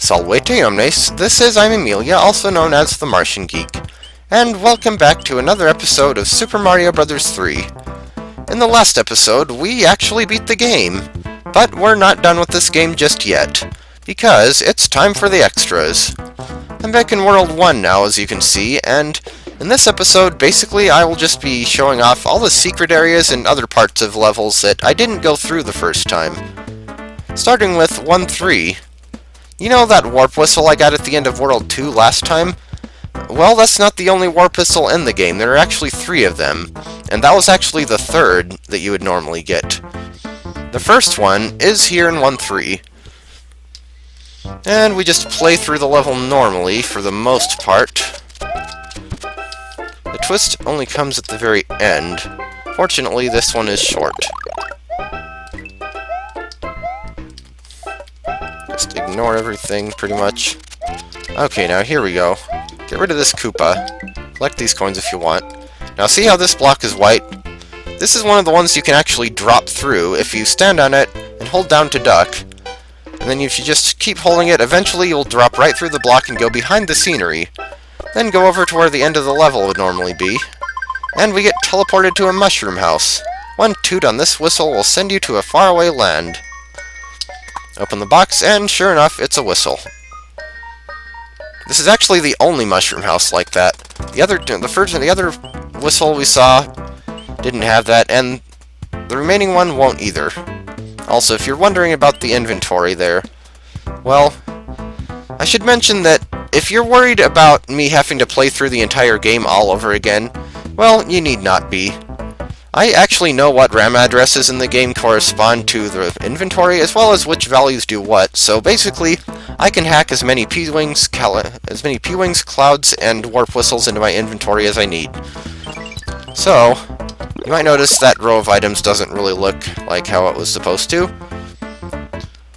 Salvete omnes, this is I'm Amelia, also known as TheMartianGeek, and welcome back to another episode of Super Mario Bros. 3. In the last episode, we actually beat the game, but we're not done with this game just yet, because it's time for the extras. I'm back in World 1 now, as you can see, and in this episode, basically I will just be showing off all the secret areas and other parts of levels that I didn't go through the first time. Starting with 1-3. You know that warp whistle I got at the end of World 2 last time? Well, that's not the only warp whistle in the game. There are actually 3 of them, and that was actually the third that you would normally get. The first one is here in 1-3. And we just play through the level normally for the most part. The twist only comes at the very end. Fortunately, this one is short. Just ignore everything, pretty much. Okay, now here we go. Get rid of this Koopa. Collect these coins if you want. Now see how this block is white? This is one of the ones you can actually drop through if you stand on it and hold down to duck. And then if you just keep holding it, eventually you'll drop right through the block and go behind the scenery. Then go over to where the end of the level would normally be. And we get teleported to a mushroom house. One toot on this whistle will send you to a faraway land. Open the box, and sure enough, it's a whistle. This is actually the only mushroom house like that. The other whistle we saw didn't have that, and the remaining one won't either. Also, if you're wondering about the inventory there, well, I should mention that if you're worried about me having to play through the entire game all over again, well, you need not be. I actually know what RAM addresses in the game correspond to the inventory, as well as which values do what, so basically, I can hack as many P-Wings, clouds, and warp whistles into my inventory as I need. So, you might notice that row of items doesn't really look like how it was supposed to.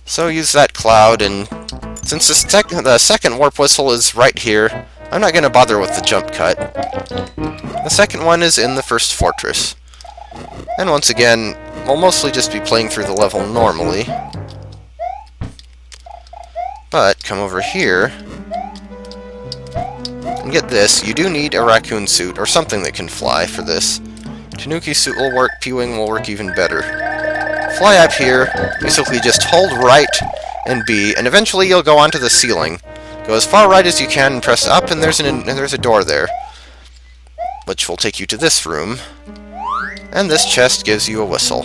So use that cloud, and since the second warp whistle is right here, I'm not going to bother with the jump cut. The second one is in the first fortress. And once again, we'll mostly just be playing through the level normally. But, come over here, and get this, you do need a raccoon suit, or something that can fly for this. Tanuki suit will work, P-Wing will work even better. Fly up here, basically just hold right and B, and eventually you'll go onto the ceiling. Go as far right as you can and press up, and there's a door there, which will take you to this room. And this chest gives you a whistle.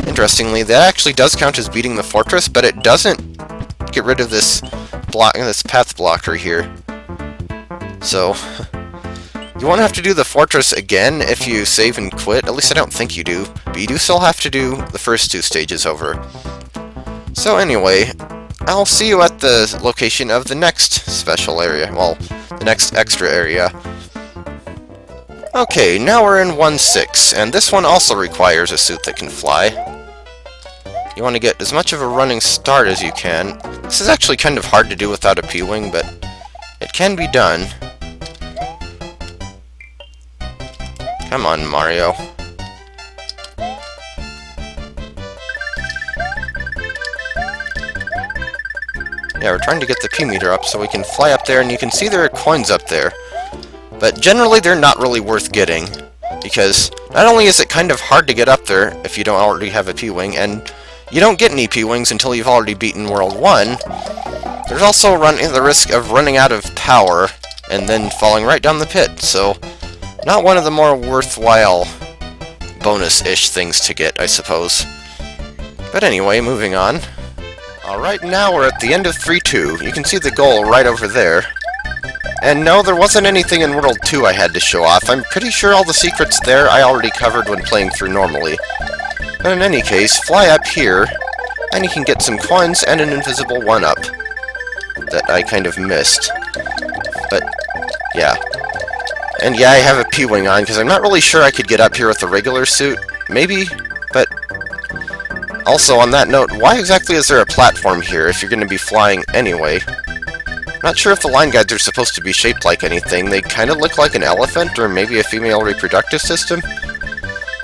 Interestingly, that actually does count as beating the fortress, but it doesn't get rid of this path blocker here. So, you won't have to do the fortress again if you save and quit. At least I don't think you do. But you do still have to do the first 2 stages over. So anyway, I'll see you at the location of the next special area. Well, the next extra area. Okay, now we're in 1-6, and this one also requires a suit that can fly. You want to get as much of a running start as you can. This is actually kind of hard to do without a P-Wing, but it can be done. Come on, Mario. Yeah, we're trying to get the P-meter up so we can fly up there, and you can see there are coins up there. But generally, they're not really worth getting, because not only is it kind of hard to get up there if you don't already have a P-Wing, and you don't get any P-Wings until you've already beaten World 1, there's also the risk of running out of power and then falling right down the pit, so not one of the more worthwhile bonus-ish things to get, I suppose. But anyway, moving on. Alright, now we're at the end of 3-2. You can see the goal right over there. And no, there wasn't anything in World 2 I had to show off. I'm pretty sure all the secrets there I already covered when playing through normally. But in any case, fly up here, and you can get some coins and an invisible 1-up that I kind of missed. But, yeah. And yeah, I have a P-Wing on, because I'm not really sure I could get up here with a regular suit. Maybe, but also on that note, why exactly is there a platform here if you're going to be flying anyway? Not sure if the line guides are supposed to be shaped like anything. They kind of look like an elephant, or maybe a female reproductive system.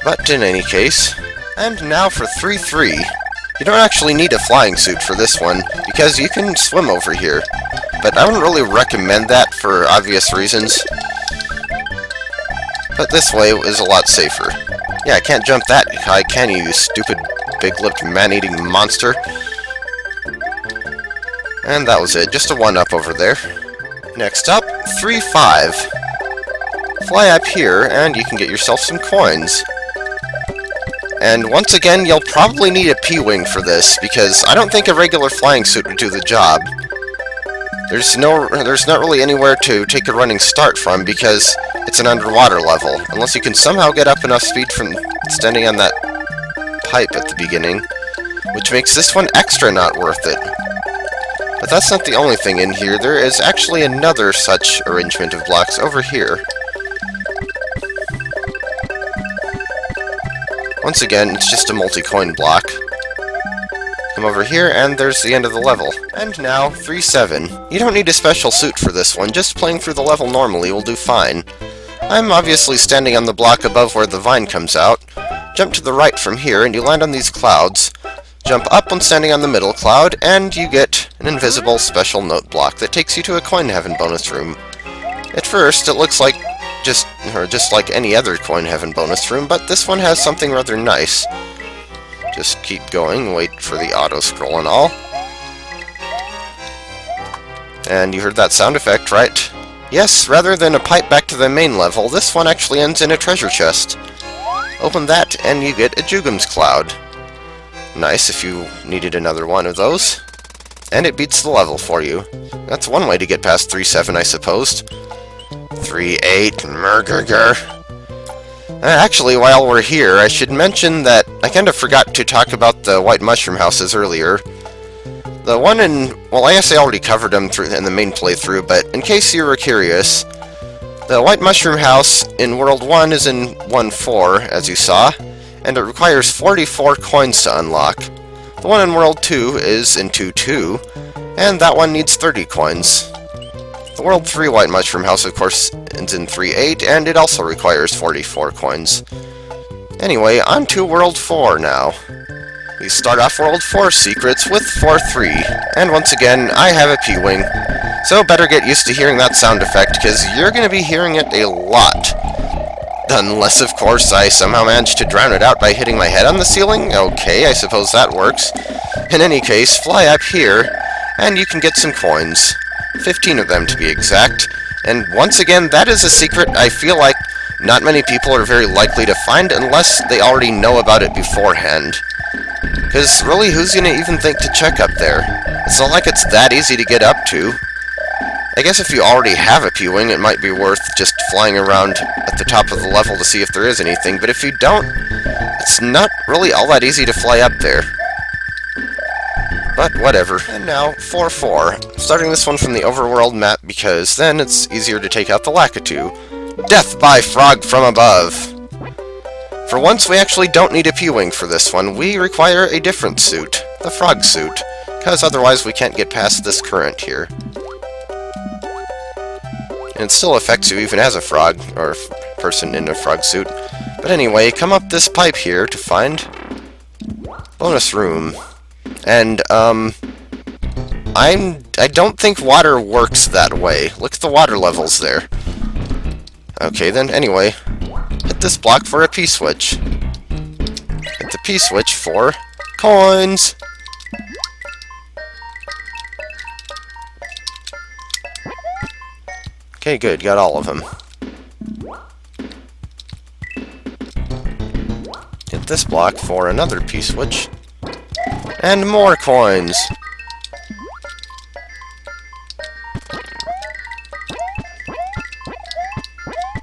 But in any case, and now for 3-3. You don't actually need a flying suit for this one, because you can swim over here. But I wouldn't really recommend that for obvious reasons. But this way is a lot safer. Yeah, I can't jump that high, can you, you stupid big-lipped man-eating monster? And that was it, just a 1-up over there. Next up, 3-5. Fly up here, and you can get yourself some coins. And once again, you'll probably need a P-wing for this, because I don't think a regular flying suit would do the job. There's not really anywhere to take a running start from, because it's an underwater level, unless you can somehow get up enough speed from standing on that pipe at the beginning, which makes this one extra not worth it. But that's not the only thing in here. There is actually another such arrangement of blocks over here. Once again, it's just a multi-coin block. Come over here, and there's the end of the level. And now, 3-7. You don't need a special suit for this one, just playing through the level normally will do fine. I'm obviously standing on the block above where the vine comes out. Jump to the right from here, and you land on these clouds. Jump up when standing on the middle cloud, and you get an invisible special note block that takes you to a Coin Heaven bonus room. At first, it looks like just like any other Coin Heaven bonus room, but this one has something rather nice. Just keep going, wait for the auto-scroll and all. And you heard that sound effect, right? Yes, rather than a pipe back to the main level, this one actually ends in a treasure chest. Open that, and you get a Jugum's Cloud. Nice if you needed another one of those. And it beats the level for you. That's one way to get past 3-7, I suppose. 3-8, Murgurger. Actually, while we're here, I should mention that I kind of forgot to talk about the White Mushroom houses earlier. The one in... well, I guess I already covered them in the main playthrough, but in case you were curious, the White Mushroom house in World 1 is in 1-4, as you saw, and it requires 44 coins to unlock. The one in World 2 is in 2-2, and that one needs 30 coins. The World 3 White Mushroom house, of course, ends in 3-8, and it also requires 44 coins. Anyway, on to World 4 now. We start off World 4 secrets with 4-3, and once again, I have a P-wing, so better get used to hearing that sound effect, because you're going to be hearing it a lot. Unless, of course, I somehow managed to drown it out by hitting my head on the ceiling. Okay, I suppose that works. In any case, fly up here, and you can get some coins. 15 of them to be exact. And once again, that is a secret I feel like not many people are very likely to find unless they already know about it beforehand. Because really, who's going to even think to check up there? It's not like it's that easy to get up to. I guess if you already have a P-wing, it might be worth just flying around at the top of the level to see if there is anything, but if you don't, it's not really all that easy to fly up there. But whatever. And now, 4-4. Starting this one from the overworld map because then it's easier to take out the Lakitu. Death by Frog from Above. For once, we actually don't need a P-wing for this one. We require a different suit, the frog suit, because otherwise we can't get past this current here. And it still affects you even as a frog, or person in a frog suit. But anyway, come up this pipe here to find bonus room. And, I don't think water works that way. Look at the water levels there. Okay, then, anyway, hit this block for a P-switch. Hit the P-switch for coins! Okay, good, got all of them. Hit this block for another P-switch. And more coins!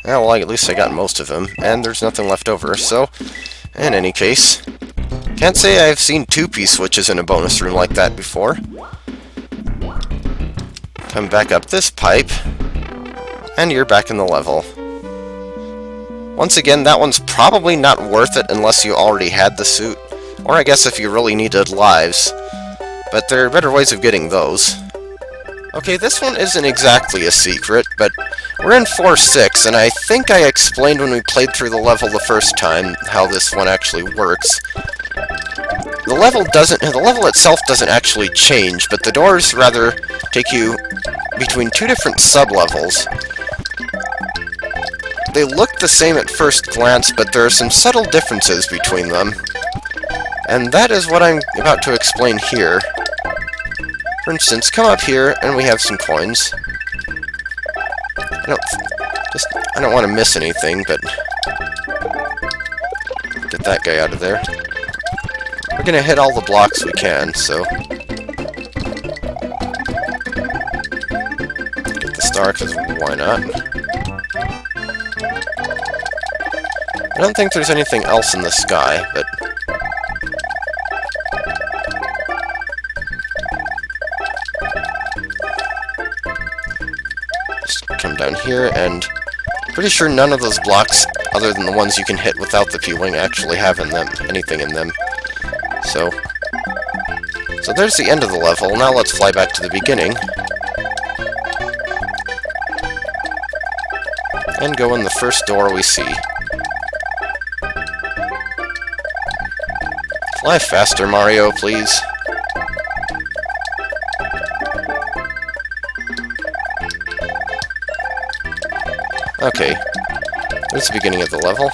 Yeah, well, at least I got most of them, and there's nothing left over, so, in any case, can't say I've seen 2 P-switches in a bonus room like that before. Come back up this pipe, and you're back in the level. Once again, that one's probably not worth it unless you already had the suit, or I guess if you really needed lives, but there are better ways of getting those. Okay, this one isn't exactly a secret, but we're in 4-6, and I think I explained when we played through the level the first time how this one actually works. the level itself doesn't actually change, but the doors rather take you between two different sub-levels. They look the same at first glance, but there are some subtle differences between them. And that is what I'm about to explain here. For instance, come up here and we have some coins. I don't want to miss anything, but get that guy out of there. We're gonna hit all the blocks we can, so get the star, because why not? I don't think there's anything else in the sky, but just come down here, and pretty sure none of those blocks, other than the ones you can hit without the P-wing, actually have in them anything in them. So there's the end of the level. Now let's fly back to the beginning and go in the first door we see. Fly faster, Mario, please. Okay, there's the beginning of the level.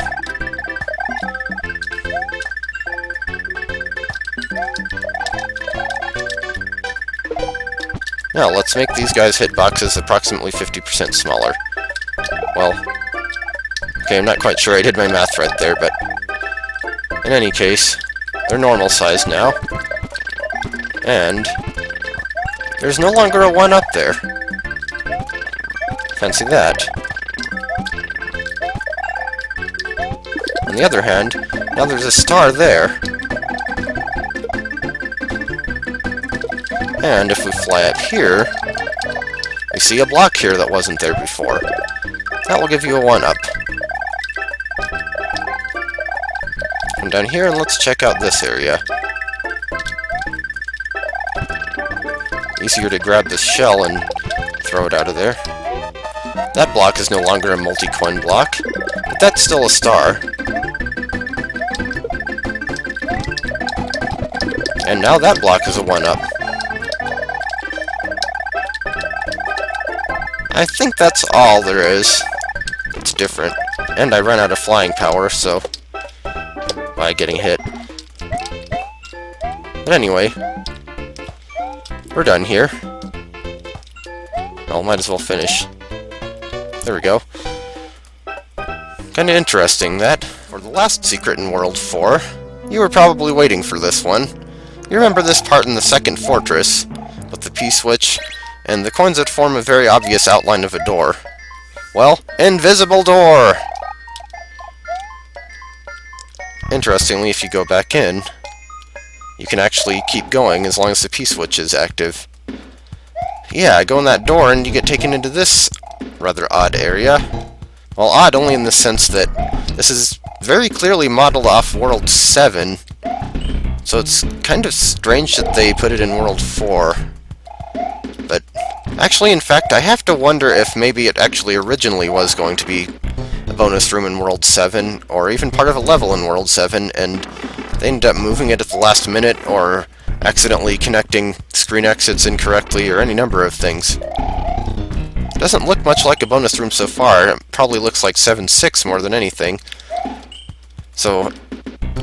Now, let's make these guys' hitboxes approximately 50% smaller. Well, okay, I'm not quite sure I did my math right there, but in any case, they're normal size now. And there's no longer a 1 up there. Fancy that. On the other hand, now there's a star there. And if we fly up here, we see a block here that wasn't there before. That will give you a 1-up. Come down here and let's check out this area. Easier to grab this shell and throw it out of there. That block is no longer a multi-coin block, but that's still a star. And now that block is a 1-up. I think that's all there is. It's different. And I ran out of flying power, so by getting hit. But anyway, we're done here. Well, might as well finish. There we go. Kinda interesting, that. For the last secret in World 4, you were probably waiting for this one. You remember this part in the second fortress, with the P-switch, and the coins that form a very obvious outline of a door. Well, invisible door! Interestingly, if you go back in, you can actually keep going as long as the P-switch is active. Yeah, go in that door and you get taken into this rather odd area. Well, odd only in the sense that this is very clearly modeled off World 7, so it's kind of strange that they put it in World 4. But actually, in fact, I have to wonder if maybe it actually originally was going to be a bonus room in World 7, or even part of a level in World 7, and they ended up moving it at the last minute, or accidentally connecting screen exits incorrectly, or any number of things. It doesn't look much like a bonus room so far. It probably looks like 7.6 more than anything. So,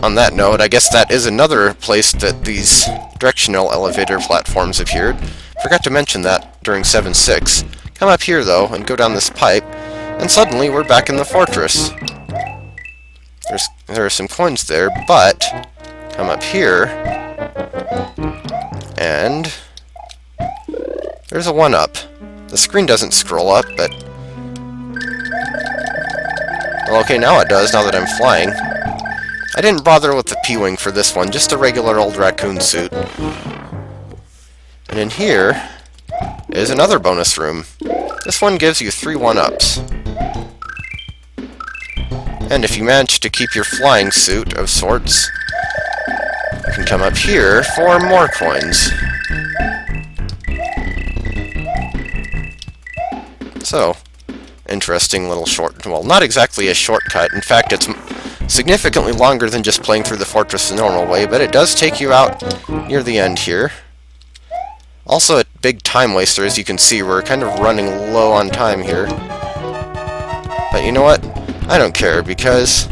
on that note, I guess that is another place that these directional elevator platforms appeared. Forgot to mention that during 7.6. Come up here, though, and go down this pipe, and suddenly we're back in the fortress. There are some coins there, but come up here, and there's a 1-up. The screen doesn't scroll up, but... well, okay, now it does, now that I'm flying. I didn't bother with the P-wing for this one, just a regular old raccoon suit. And in here is another bonus room. This one gives you 3 1-ups. And if you manage to keep your flying suit of sorts, you can come up here for more coins. So, interesting little well, not exactly a shortcut. In fact, it's significantly longer than just playing through the fortress the normal way, but it does take you out near the end here. Also a big time waster, as you can see. We're kind of running low on time here. But you know what? I don't care, because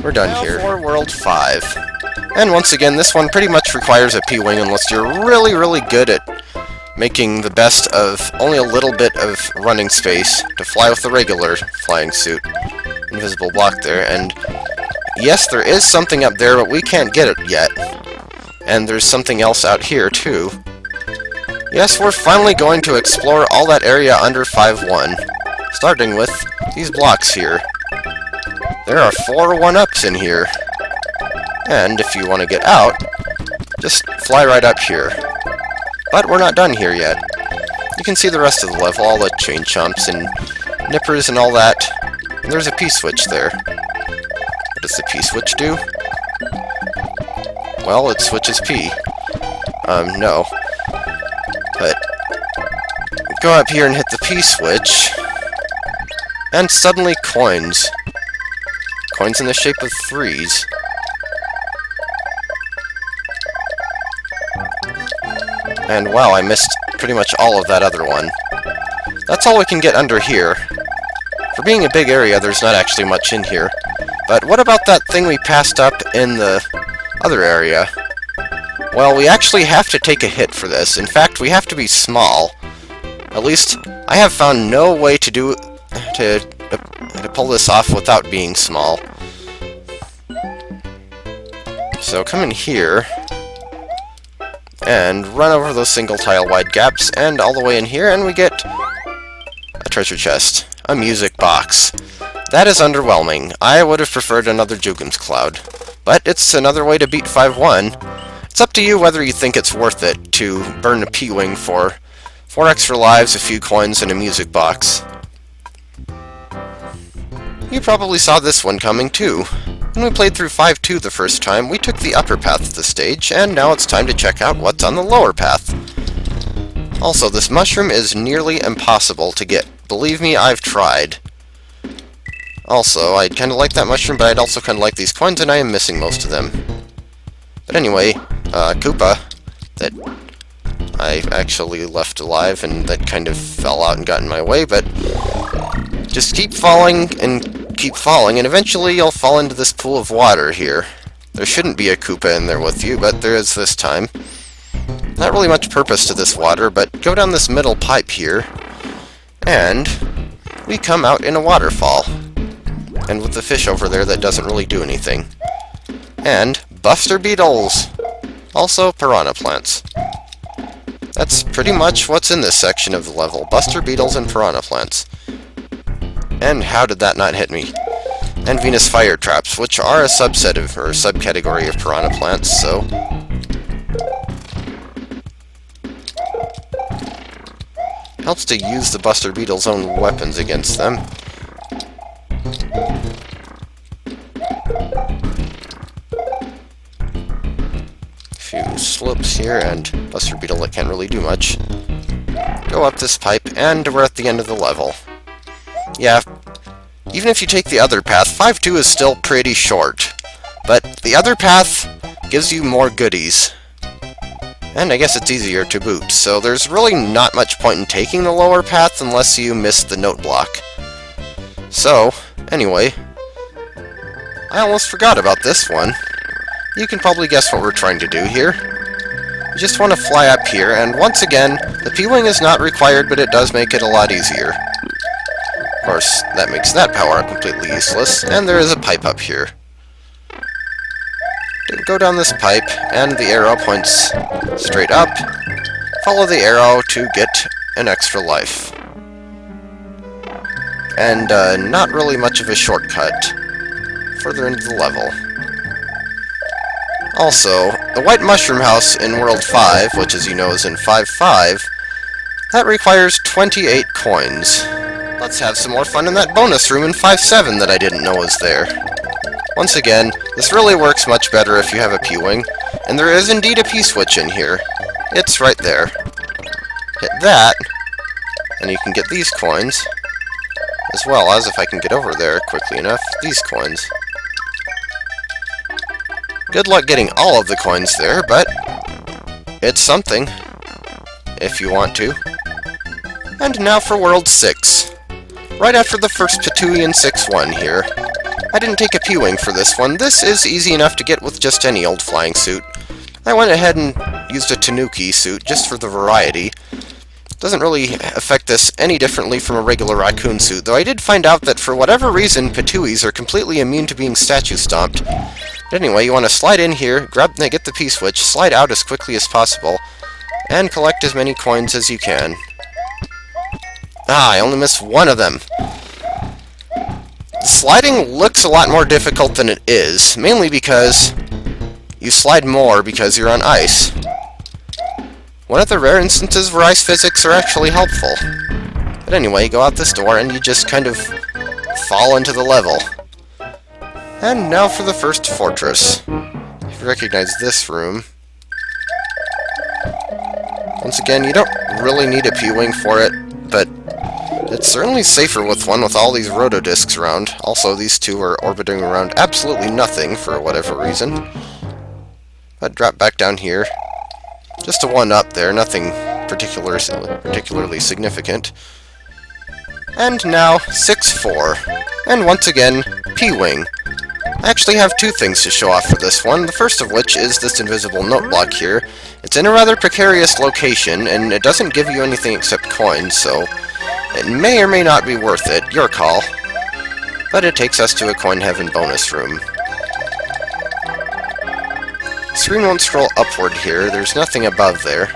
we're done here. For World 5. And once again, this one pretty much requires a P-Wing unless you're really, really good at making the best of only a little bit of running space to fly with the regular flying suit. Invisible block there, and yes, there is something up there, but we can't get it yet. And there's something else out here, too. Yes, we're finally going to explore all that area under 5-1, starting with these blocks here. There are 4 1-ups in here. And if you want to get out, just fly right up here. But we're not done here yet. You can see the rest of the level, all the chain chomps and nippers and all that. And there's a P-switch there. What does the P-switch do? Well, it switches P. No. But go up here and hit the P-switch, and suddenly coins. Coins in the shape of 3s. And wow, I missed pretty much all of that other one. That's all we can get under here. For being a big area, there's not actually much in here. But what about that thing we passed up in the other area? Well, we actually have to take a hit for this. In fact, we have to be small. At least, I have found no way to pull this off without being small. So come in here and run over those single tile wide gaps and all the way in here, and we get a treasure chest. A music box. That is underwhelming. I would have preferred another Jugem's Cloud. But it's another way to beat 5-1. It's up to you whether you think it's worth it to burn a P-Wing for 4 extra lives, a few coins, and a music box. You probably saw this one coming too. When we played through 5-2 the first time, we took the upper path of the stage, and now it's time to check out what's on the lower path. Also, this mushroom is nearly impossible to get. Believe me, I've tried. Also, I'd kind of like that mushroom, but I'd also kind of like these coins, and I am missing most of them. But anyway, Koopa, that I actually left alive, and that kind of fell out and got in my way, but just keep falling, and eventually you'll fall into this pool of water here. There shouldn't be a Koopa in there with you, but there is this time. Not really much purpose to this water, but go down this middle pipe here, and we come out in a waterfall. And with the fish over there that doesn't really do anything. And Buster Beetles! Also piranha plants. That's pretty much what's in this section of the level. Buster Beetles and piranha plants. And how did that not hit me? And Venus fire traps, which are a subset of, or subcategory of piranha plants, so helps to use the Buster Beetle's own weapons against them. Few slopes here, and Buster Beetle that can't really do much. Go up this pipe, and we're at the end of the level. Yeah, even if you take the other path, 5-2 is still pretty short. But the other path gives you more goodies. And I guess it's easier to boot, so there's really not much point in taking the lower path unless you miss the note block. So, anyway, I almost forgot about this one. You can probably guess what we're trying to do here. You just want to fly up here, and once again, the P-Wing is not required, but it does make it a lot easier. Of course, that makes that power-up completely useless, and there is a pipe up here. Go down this pipe, and the arrow points straight up. Follow the arrow to get an extra life. And not really much of a shortcut further into the level. Also, the White Mushroom House in World 5, which as you know is in 5-5, that requires 28 coins. Let's have some more fun in that bonus room in 5-7 that I didn't know was there. Once again, this really works much better if you have a P-Wing, and there is indeed a P-switch in here. It's right there. Hit that, and you can get these coins, as well as, if I can get over there quickly enough, these coins. Good luck getting all of the coins there, but it's something, if you want to. And now for World 6. Right after the first Patooey in 6-1 here. I didn't take a P-Wing for this one. This is easy enough to get with just any old flying suit. I went ahead and used a Tanuki suit just for the variety. Doesn't really affect this any differently from a regular raccoon suit, though I did find out that for whatever reason, Patooeys are completely immune to being statue stomped. But anyway, you want to slide in here, get the P-switch, slide out as quickly as possible, and collect as many coins as you can. Ah, I only missed one of them. Sliding looks a lot more difficult than it is, mainly because you slide more because you're on ice. One of the rare instances where ice physics are actually helpful. But anyway, you go out this door and you just kind of fall into the level. And now for the first fortress. If you recognize this room. Once again, you don't really need a P-Wing for it, but it's certainly safer with one with all these rotodiscs around. Also, these two are orbiting around absolutely nothing for whatever reason. But drop back down here. Just a one up there, nothing particularly significant. And now, 6-4. And once again, P-Wing. I actually have two things to show off for this one, the first of which is this invisible note block here. It's in a rather precarious location, and it doesn't give you anything except coins, so it may or may not be worth it, your call. But it takes us to a Coin Heaven bonus room. The screen won't scroll upward here, there's nothing above there.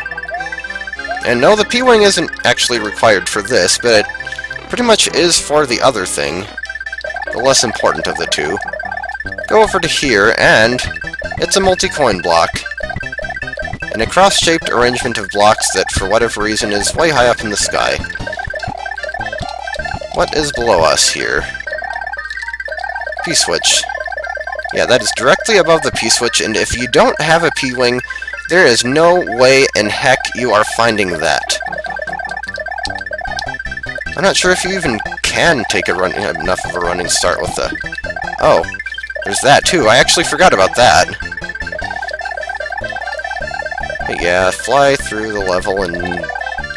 And no, the P-Wing isn't actually required for this, but it pretty much is for the other thing, the less important of the two. Go over to here, and it's a multi-coin block. And a cross-shaped arrangement of blocks that, for whatever reason, is way high up in the sky. What is below us here? P-switch. Yeah, that is directly above the P-switch, and if you don't have a P-Wing, there is no way in heck you are finding that. I'm not sure if you even can take enough of a running start with the... Oh, there's that too. I actually forgot about that. But yeah, fly through the level and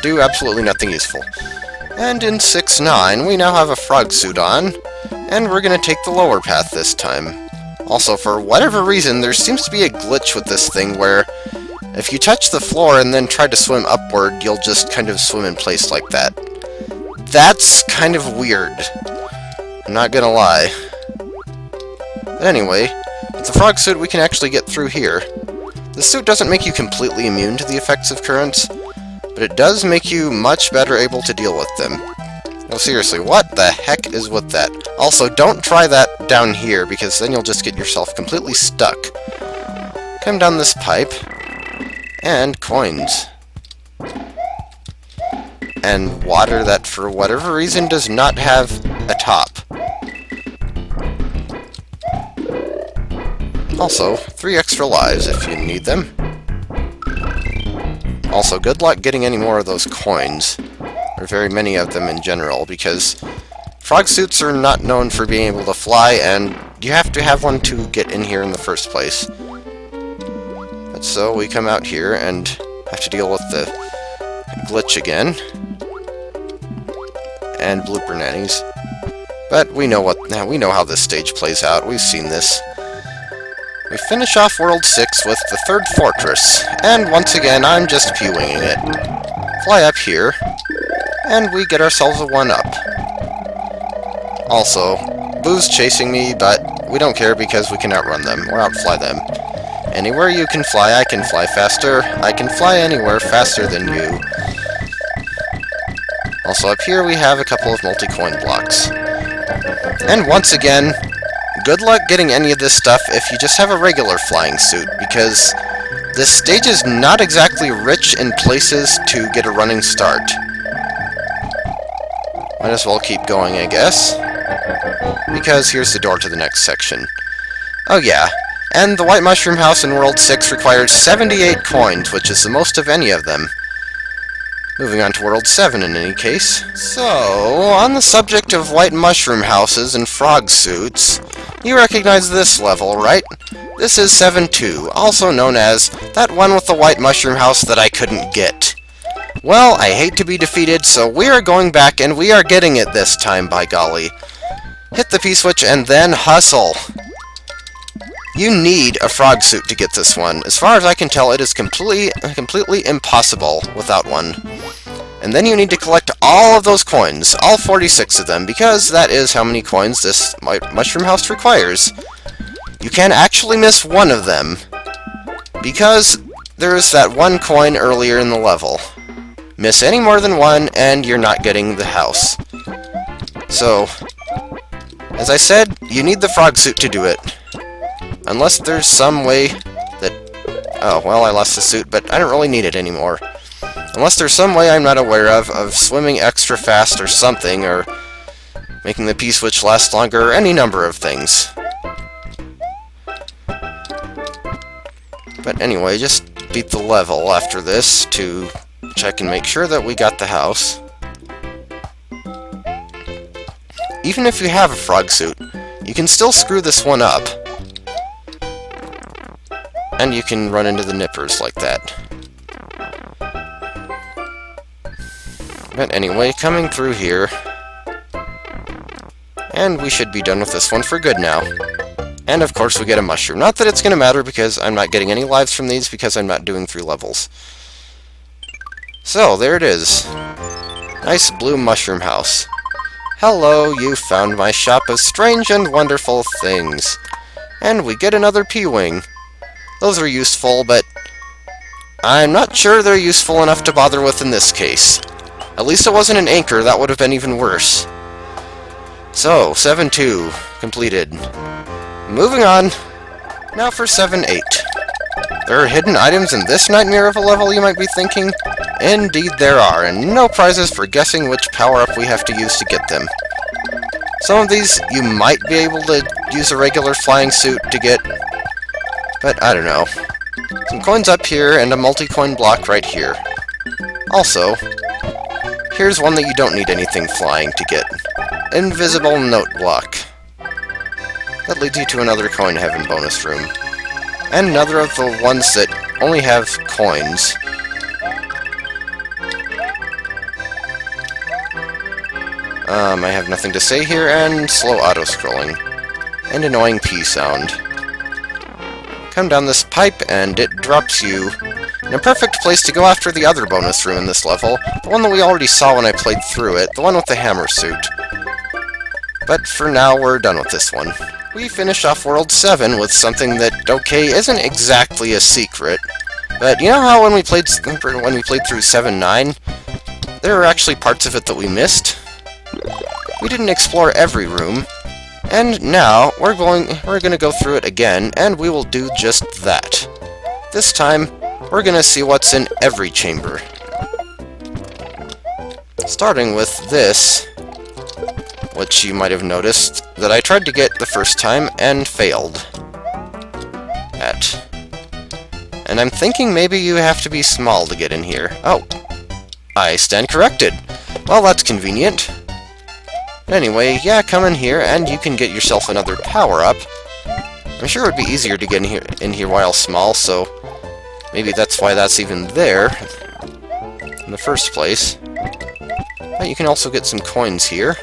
do absolutely nothing useful. And in 6-9, we now have a frog suit on, and we're going to take the lower path this time. Also, for whatever reason, there seems to be a glitch with this thing where if you touch the floor and then try to swim upward, you'll just kind of swim in place like that. That's kind of weird. I'm not gonna lie. But anyway, with the frog suit we can actually get through here. The suit doesn't make you completely immune to the effects of currents, but it does make you much better able to deal with them. No, seriously, what the heck is with that? Also, don't try that down here, because then you'll just get yourself completely stuck. Come down this pipe, and coins. And water that, for whatever reason, does not have a top. Also, 3 extra lives if you need them. Also, good luck getting any more of those coins, or very many of them in general, because frog suits are not known for being able to fly, and you have to have one to get in here in the first place. But so, we come out here and have to deal with the glitch again. And blooper nannies. But we know how this stage plays out. We've seen this. We finish off World 6 with the third fortress, and once again I'm just P-winging it. Fly up here, and we get ourselves a 1-up. Also, Boo's chasing me, but we don't care because we can outrun them, or outfly them. Anywhere you can fly, I can fly faster. I can fly anywhere faster than you. Also up here we have a couple of multi-coin blocks. And once again, good luck getting any of this stuff if you just have a regular flying suit, because this stage is not exactly rich in places to get a running start. Might as well keep going, I guess, because here's the door to the next section. Oh yeah, and the White Mushroom House in World 6 requires 78 coins, which is the most of any of them. Moving on to World 7 in any case. So, on the subject of white mushroom houses and frog suits, you recognize this level, right? This is 7-2, also known as that one with the white mushroom house that I couldn't get. Well, I hate to be defeated, so we are going back and we are getting it this time, by golly. Hit the P-switch and then hustle. You need a frog suit to get this one. As far as I can tell, it is completely impossible without one. And then you need to collect all of those coins, all 46 of them, because that is how many coins this mushroom house requires. You can actually miss one of them, because there is that one coin earlier in the level. Miss any more than one, and you're not getting the house. So, as I said, you need the frog suit to do it. Unless there's some way that... Oh, well, I lost the suit, but I don't really need it anymore. Unless there's some way I'm not aware of swimming extra fast or something, or making the P-switch last longer, or any number of things. But anyway, just beat the level after this to check and make sure that we got the house. Even if you have a frog suit, you can still screw this one up. And you can run into the nippers like that. But anyway, coming through here. And we should be done with this one for good now. And of course we get a mushroom. Not that it's going to matter because I'm not getting any lives from these because I'm not doing 3 levels. So, there it is. Nice blue mushroom house. Hello, you found my shop of strange and wonderful things. And we get another P-wing. Those are useful, but I'm not sure they're useful enough to bother with in this case. At least it wasn't an anchor, that would have been even worse. So, 7-2, completed. Moving on, now for 7-8. There are hidden items in this nightmare of a level, you might be thinking? Indeed there are, and no prizes for guessing which power-up we have to use to get them. Some of these you might be able to use a regular flying suit to get, but I don't know. Some coins up here and a multi-coin block right here. Also, here's one that you don't need anything flying to get. Invisible note block. That leads you to another coin heaven bonus room. And another of the ones that only have coins. I have nothing to say here, and slow auto-scrolling. And annoying P sound. Come down this pipe, and it drops you in a perfect place to go after the other bonus room in this level, the one that we already saw when I played through it, the one with the hammer suit. But for now, we're done with this one. We finish off World 7 with something that, okay, isn't exactly a secret, but you know how when we played through 7-9, there were actually parts of it that we missed? We didn't explore every room, and now we're gonna go through it again, and we will do just that. This time, we're gonna see what's in every chamber. Starting with this, which you might have noticed that I tried to get the first time and failed at. And I'm thinking maybe you have to be small to get in here. Oh, I stand corrected. Well, that's convenient. Anyway, yeah, come in here and you can get yourself another power-up. I'm sure it would be easier to get in here while small, so maybe that's why that's even there in the first place. But you can also get some coins here.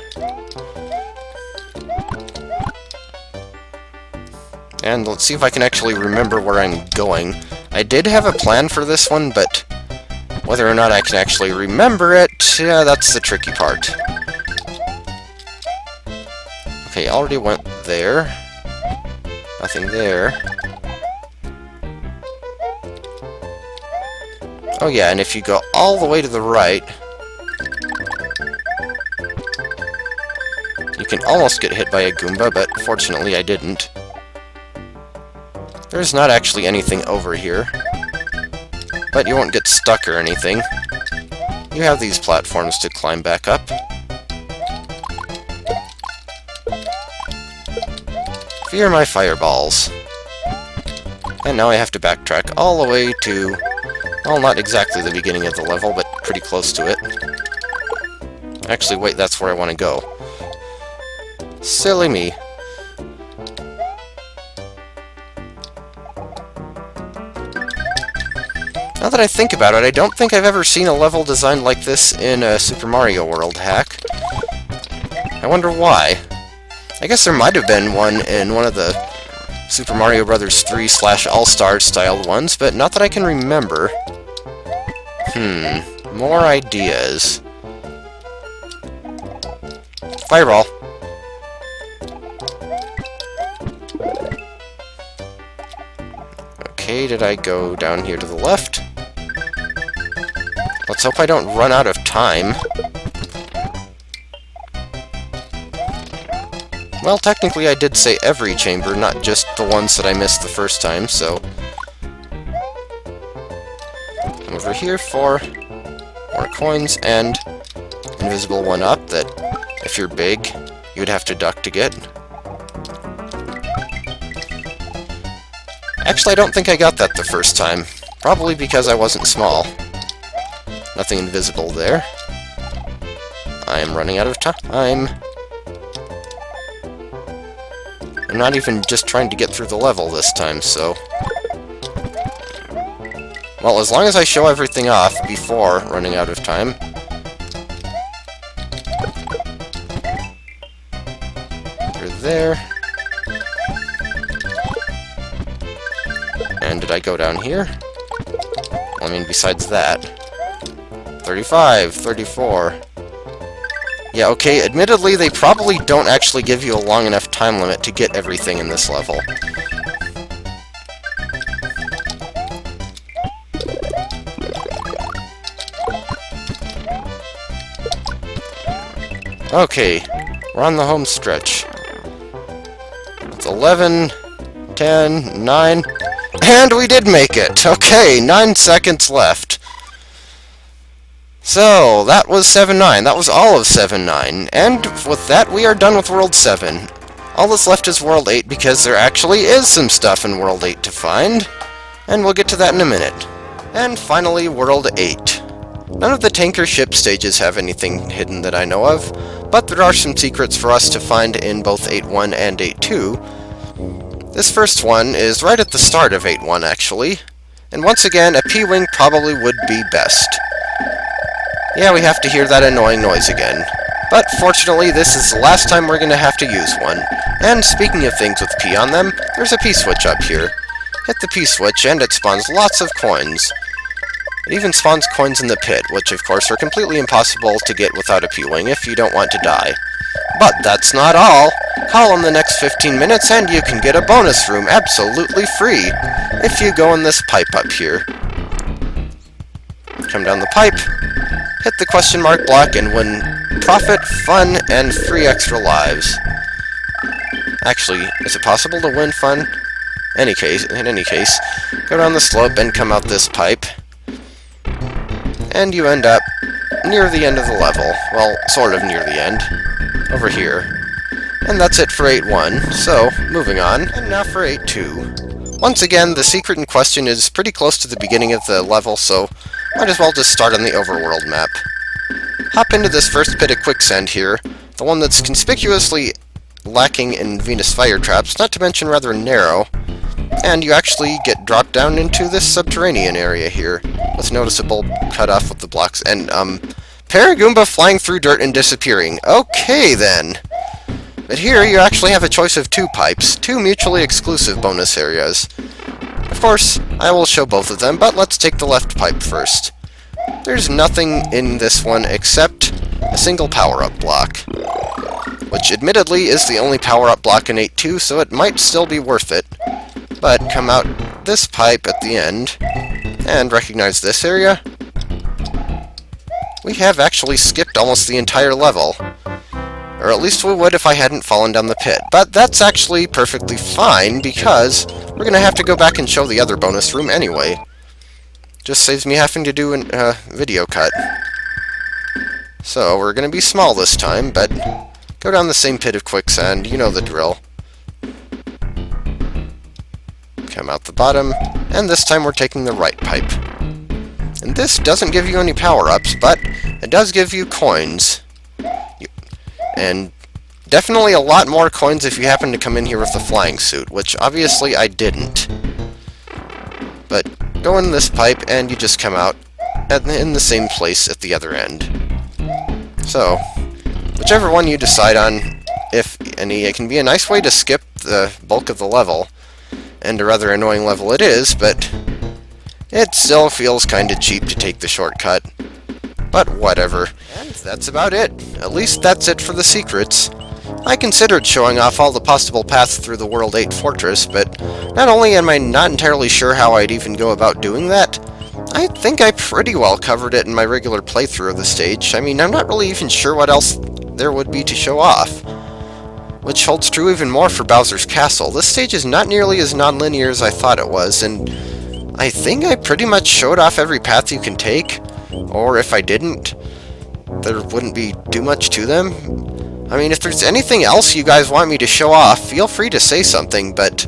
And let's see if I can actually remember where I'm going. I did have a plan for this one, but whether or not I can actually remember it, yeah, that's the tricky part. Okay, already went there. Nothing there. Oh yeah, and if you go all the way to the right, you can almost get hit by a Goomba, but fortunately I didn't. There's not actually anything over here, but you won't get stuck or anything. You have these platforms to climb back up. Fear my fireballs. And now I have to backtrack all the way to, well, not exactly the beginning of the level, but pretty close to it. Actually, wait, that's where I want to go. Silly me. Now that I think about it, I don't think I've ever seen a level designed like this in a Super Mario World hack. I wonder why. I guess there might have been one in one of the Super Mario Bros. 3/All-Star styled ones, but not that I can remember. More ideas. Fireball. Okay, did I go down here to the left? Let's hope I don't run out of time. Well, technically I did say every chamber, not just the ones that I missed the first time, so... Come over here for more coins and invisible one-up that, if you're big, you would have to duck to get. Actually, I don't think I got that the first time. Probably because I wasn't small. Nothing invisible there. I am running out of time. I'm not even just trying to get through the level this time, so... Well, as long as I show everything off before running out of time... You're there. And did I go down here? I mean, besides that. 35, 34... Yeah, okay, admittedly, they probably don't actually give you a long enough time limit to get everything in this level. Okay, we're on the home stretch. It's 11, 10, 9, and we did make it! Okay, 9 seconds left. So, that was 7-9. That was all of 7-9. And with that, we are done with World 7. All that's left is World 8, because there actually is some stuff in World 8 to find. And we'll get to that in a minute. And finally, World 8. None of the tanker ship stages have anything hidden that I know of, but there are some secrets for us to find in both 8.1 and 8.2. This first one is right at the start of 8.1, actually. And once again, a P-Wing probably would be best. Yeah, we have to hear that annoying noise again. But fortunately, this is the last time we're going to have to use one. And speaking of things with P on them, there's a P switch up here. Hit the P switch and it spawns lots of coins. It even spawns coins in the pit, which of course are completely impossible to get without a P-Wing if you don't want to die. But that's not all! Call in the next 15 minutes and you can get a bonus room absolutely free if you go in this pipe up here. Come down the pipe, hit the question mark block, and win profit, fun, and 3 extra lives. Actually, is it possible to win fun? In any case, go down the slope and come out this pipe. And you end up near the end of the level. Well, sort of near the end. Over here. And that's it for 8.1, so, moving on. And now for 8.2. Once again, the secret in question is pretty close to the beginning of the level, so might as well just start on the overworld map. Hop into this first pit of quicksand here, the one that's conspicuously lacking in Venus fire traps, not to mention rather narrow, and you actually get dropped down into this subterranean area here, with noticeable cutoff with the blocks, and, Paragoomba flying through dirt and disappearing. Okay, then! But here you actually have a choice of 2 pipes, 2 mutually exclusive bonus areas. Of course, I will show both of them, but let's take the left pipe first. There's nothing in this one except a single power-up block, which admittedly is the only power-up block in 8.2, so it might still be worth it. But come out this pipe at the end, and recognize this area. We have actually skipped almost the entire level. Or at least we would if I hadn't fallen down the pit. But that's actually perfectly fine, because we're going to have to go back and show the other bonus room anyway. Just saves me having to do a video cut. So, we're going to be small this time, but go down the same pit of quicksand, you know the drill. Come out the bottom, and this time we're taking the right pipe. And this doesn't give you any power-ups, but it does give you coins. And definitely a lot more coins if you happen to come in here with the flying suit, which obviously I didn't. But go in this pipe, and you just come out in the same place at the other end. So, whichever one you decide on, if any, it can be a nice way to skip the bulk of the level, and a rather annoying level it is, but it still feels kinda cheap to take the shortcut. But whatever. And that's about it. At least that's it for the secrets. I considered showing off all the possible paths through the World 8 Fortress, but not only am I not entirely sure how I'd even go about doing that, I think I pretty well covered it in my regular playthrough of the stage. I mean, I'm not really even sure what else there would be to show off. Which holds true even more for Bowser's Castle. This stage is not nearly as non-linear as I thought it was, and I think I pretty much showed off every path you can take. Or if I didn't, there wouldn't be too much to them. I mean, if there's anything else you guys want me to show off, feel free to say something, but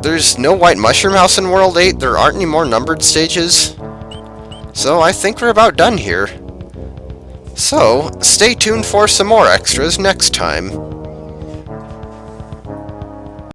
there's no White Mushroom House in World 8, there aren't any more numbered stages, so I think we're about done here. So, stay tuned for some more extras next time.